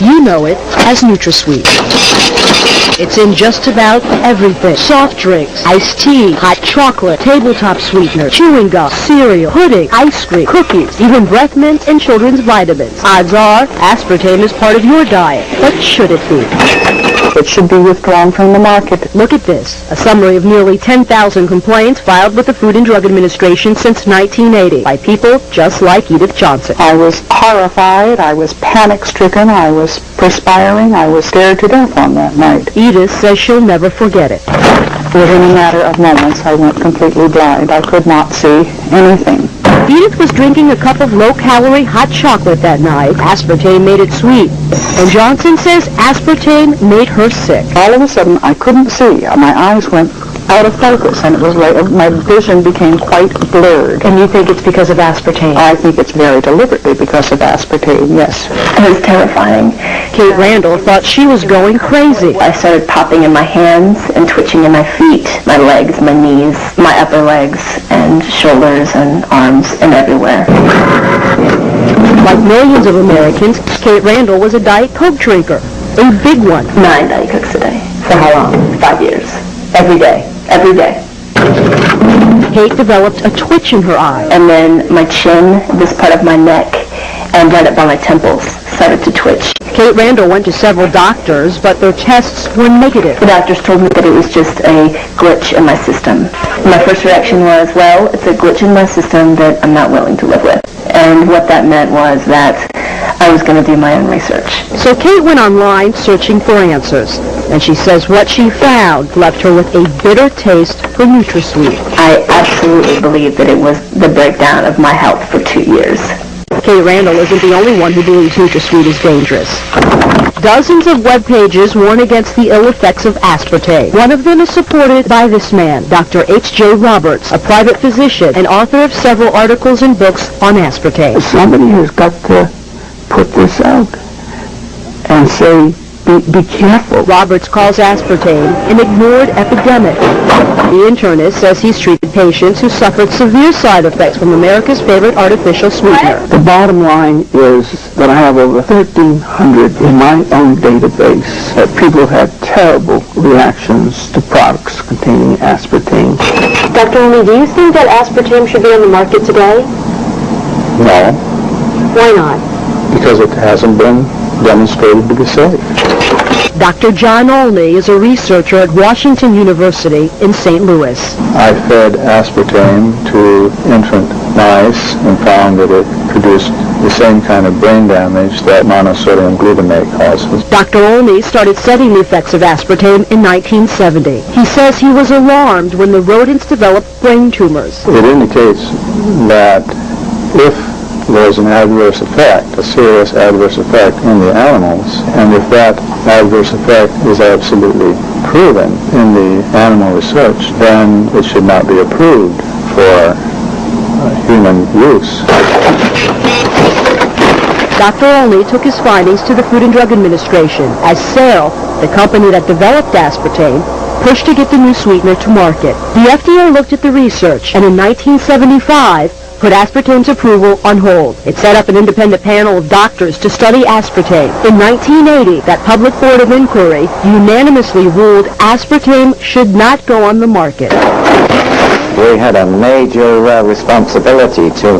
You know it as NutraSweet. It's in just about everything. Soft drinks, iced tea, hot chocolate, tabletop sweetener, chewing gum, cereal, pudding, ice cream, cookies, even breath mints and children's vitamins. Odds are, aspartame is part of your diet. But should it be? It should be withdrawn from the market. Look at this, a summary of nearly 10,000 complaints filed with the Food and Drug Administration since 1980 by people just like Edith Johnson. I was horrified, I was panic-stricken, I was perspiring, I was scared to death on that night. Edith says she'll never forget it. Within a matter of moments, I went completely blind. I could not see anything. Edith was drinking a cup of low-calorie hot chocolate that night. Aspartame made it sweet. And Johnson says aspartame made her sick. All of a sudden, I couldn't see. My eyes went out of focus, and it was like my vision became quite blurred. And you think it's because of aspartame? I think it's very deliberately because of aspartame, yes. It was terrifying. Kate Randall thought she was going crazy. I started popping in my hands and twitching in my feet, my legs, my knees, my upper legs, and shoulders and arms and everywhere. Like millions of Americans, Kate Randall was a Diet Coke drinker. A big one. 9 Diet Cokes a day. For how long? 5 years. Every day. Every day. Kate developed a twitch in her eye. And then my chin, this part of my neck, and right up by my temples started to twitch. Kate Randall went to several doctors, but their tests were negative. The doctors told me that it was just a glitch in my system. My first reaction was, well, it's a glitch in my system that I'm not willing to live with. And what that meant was that I was going to do my own research. So Kate went online searching for answers, and she says what she found left her with a bitter taste for NutraSweet. I absolutely believe that it was the breakdown of my health for 2 years. Kate Randall isn't the only one who believes NutraSweet is dangerous. Dozens of web pages warn against the ill effects of aspartame. One of them is supported by this man, Dr. H.J. Roberts, a private physician and author of several articles and books on aspartame. Somebody has got to put this out and say, be careful. Roberts calls aspartame an ignored epidemic. The internist says he's treated patients who suffered severe side effects from America's favorite artificial sweetener. The bottom line is that I have over 1,300 in my own database that people have had terrible reactions to products containing aspartame. Dr. Omi, do you think that aspartame should be on the market today? No. Why not? Because it hasn't been demonstrated to be safe. Dr. John Olney is a researcher at Washington University in St. Louis. I fed aspartame to infant mice and found that it produced the same kind of brain damage that monosodium glutamate causes. Dr. Olney started studying the effects of aspartame in 1970. He says he was alarmed when the rodents developed brain tumors. It indicates that if there's an adverse effect, a serious adverse effect in the animals, and if that adverse effect is absolutely proven in the animal research, then it should not be approved for human use. Dr. Olney took his findings to the Food and Drug Administration as Sale, the company that developed aspartame, pushed to get the new sweetener to market. The FDA looked at the research and in 1975 put aspartame's approval on hold. It set up an independent panel of doctors to study aspartame. In 1980, that Public Board of Inquiry unanimously ruled aspartame should not go on the market. We had a major responsibility to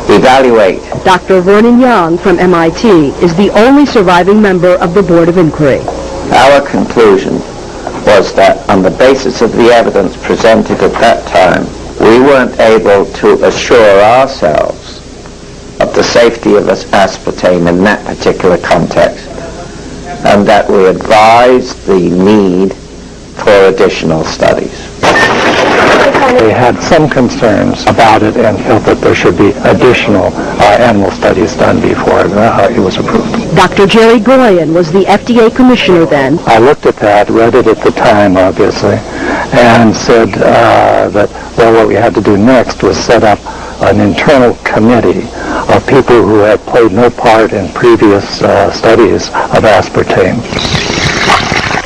evaluate. Dr. Vernon Young from MIT is the only surviving member of the Board of Inquiry. Our conclusion was that on the basis of the evidence presented at that time, we weren't able to assure ourselves of the safety of aspartame in that particular context, and that we advised the need for additional studies. They had some concerns about it and felt that there should be additional animal studies done before it was approved. Dr. Jerry Goyen was the FDA commissioner then. I looked at that, read it at the time, obviously, and said that, well, what we had to do next was set up an internal committee of people who had played no part in previous studies of aspartame.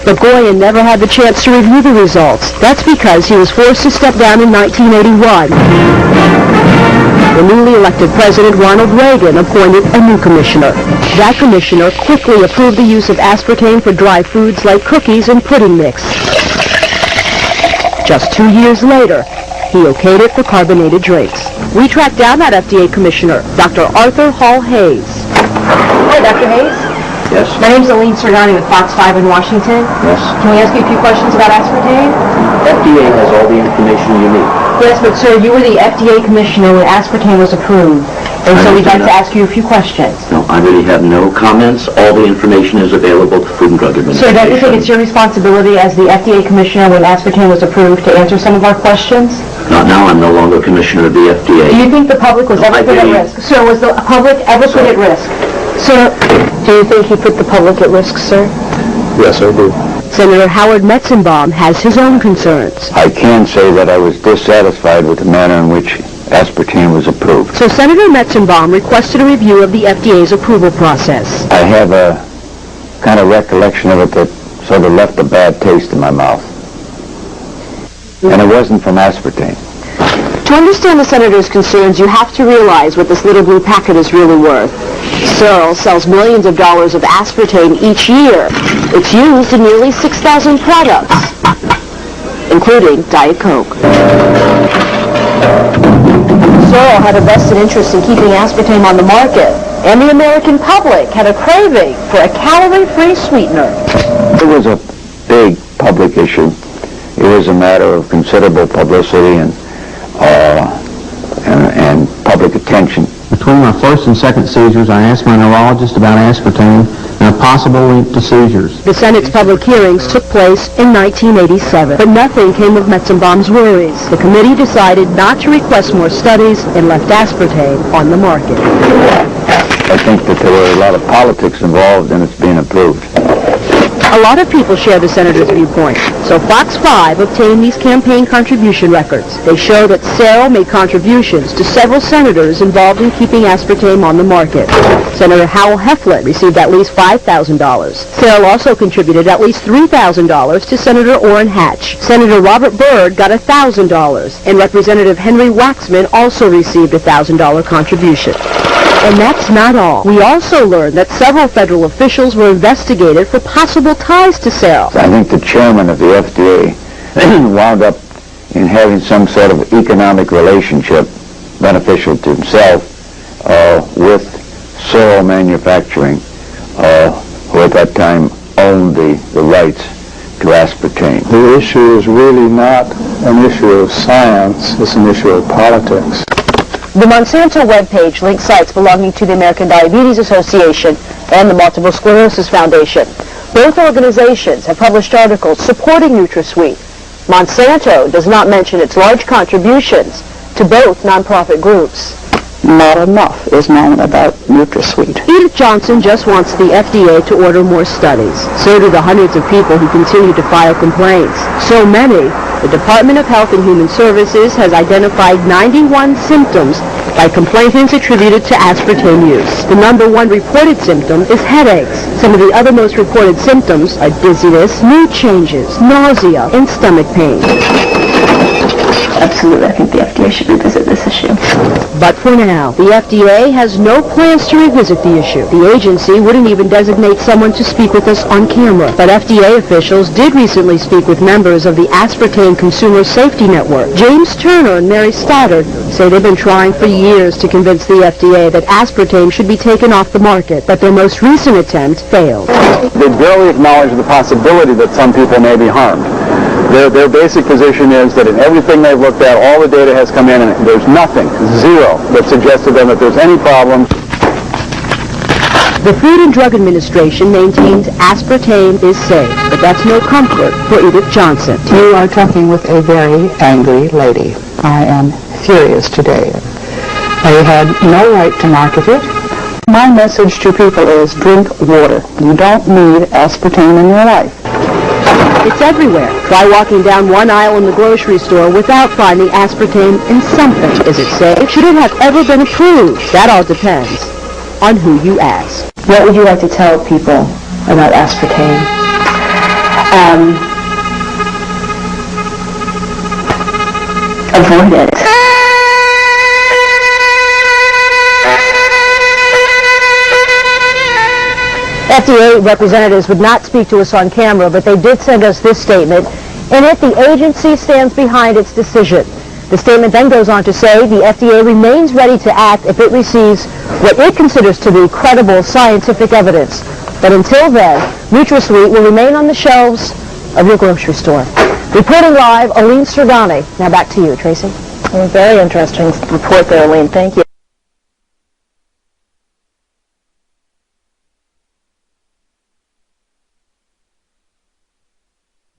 But Goyen never had the chance to review the results. That's because he was forced to step down in 1981. The newly elected President Ronald Reagan appointed a new commissioner. That commissioner quickly approved the use of aspartame for dry foods like cookies and pudding mix. Just 2 years later, he okayed it for carbonated drinks. We tracked down that FDA commissioner, Dr. Arthur Hall Hayes. Hi, Dr. Hayes. Yes. My name's Aline Serdani with Fox 5 in Washington. Yes. Can we ask you a few questions about aspartame? FDA has all the information you need. Yes, but sir, you were the FDA commissioner when aspartame was approved, and so we'd like to ask you a few questions. No, I really have no comments. All the information is available to Food and Drug Sir, Administration. don't you think it's your responsibility as the FDA commissioner when aspartame was approved to answer some of our questions? Not now. I'm no longer commissioner of the FDA. Do you think the public was ever I put at believe- risk? Sir, was the public ever put at risk? Sir, do you think he put the public at risk, sir? Yes, I do. Senator Howard Metzenbaum has his own concerns. I can say that I was dissatisfied with the manner in which aspartame was approved. So Senator Metzenbaum requested a review of the FDA's approval process. I have a kind of recollection of it that sort of left a bad taste in my mouth. And it wasn't from aspartame. To understand the senator's concerns, you have to realize what this little blue packet is really worth. Searle sells millions of dollars of aspartame each year. It's used in nearly 6,000 products, including Diet Coke. Searle had a vested interest in keeping aspartame on the market, and the American public had a craving for a calorie-free sweetener. It was a big public issue. It was a matter of considerable publicity and public attention. Between my first and second seizures, I asked my neurologist about aspartame and a possible link to seizures. The Senate's public hearings took place in 1987, but nothing came of Metzenbaum's worries. The committee decided not to request more studies and left aspartame on the market. I think that there were a lot of politics involved in its being approved. A lot of people share the senator's viewpoint, so Fox 5 obtained these campaign contribution records. They show that Searle made contributions to several senators involved in keeping aspartame on the market. Senator Howell Heflin received at least $5,000. Searle also contributed at least $3,000 to Senator Orrin Hatch. Senator Robert Byrd got $1,000, and Representative Henry Waxman also received a $1,000 contribution. And that's not all. We also learned that several federal officials were investigated for possible ties to Searle. I think the chairman of the FDA wound up in having some sort of economic relationship beneficial to himself with Searle Manufacturing, who at that time owned the rights to aspartame. The issue is really not an issue of science, it's an issue of politics. The Monsanto webpage links sites belonging to the American Diabetes Association and the Multiple Sclerosis Foundation. Both organizations have published articles supporting NutraSweet. Monsanto does not mention its large contributions to both nonprofit groups. Not enough is known about NutraSweet. Edith Johnson just wants the FDA to order more studies. So do the hundreds of people who continue to file complaints. So many, the Department of Health and Human Services has identified 91 symptoms by complainants attributed to aspartame use. The number one reported symptom is headaches. Some of the other most reported symptoms are dizziness, mood changes, nausea, and stomach pain. Absolutely, I think the FDA should revisit this issue. But for now, the FDA has no plans to revisit the issue. The agency wouldn't even designate someone to speak with us on camera. But FDA officials did recently speak with members of the Aspartame Consumer Safety Network. James Turner and Mary Stoddard say they've been trying for years to convince the FDA that aspartame should be taken off the market, but their most recent attempt failed. They barely acknowledge the possibility that some people may be harmed. Their basic position is that in everything they've looked at, all the data has come in and there's nothing, zero, that suggests to them that there's any problem. The Food and Drug Administration maintains aspartame is safe, but that's no comfort for Edith Johnson. You are talking with a very angry lady. I am furious today. They had no right to market it. My message to people is drink water. You don't need aspartame in your life. It's everywhere. Try walking down one aisle in the grocery store without finding aspartame in something. Is it safe? Should it have ever been approved? That all depends on who you ask. What would you like to tell people about aspartame? avoid it. FDA representatives would not speak to us on camera, but they did send us this statement. In it, the agency stands behind its decision. The statement then goes on to say the FDA remains ready to act if it receives what it considers to be credible scientific evidence. But until then, NutraSweet will remain on the shelves of your grocery store. Reporting live, Aline Sergani. Now back to you, Tracy. Very interesting report there, Aline. Thank you.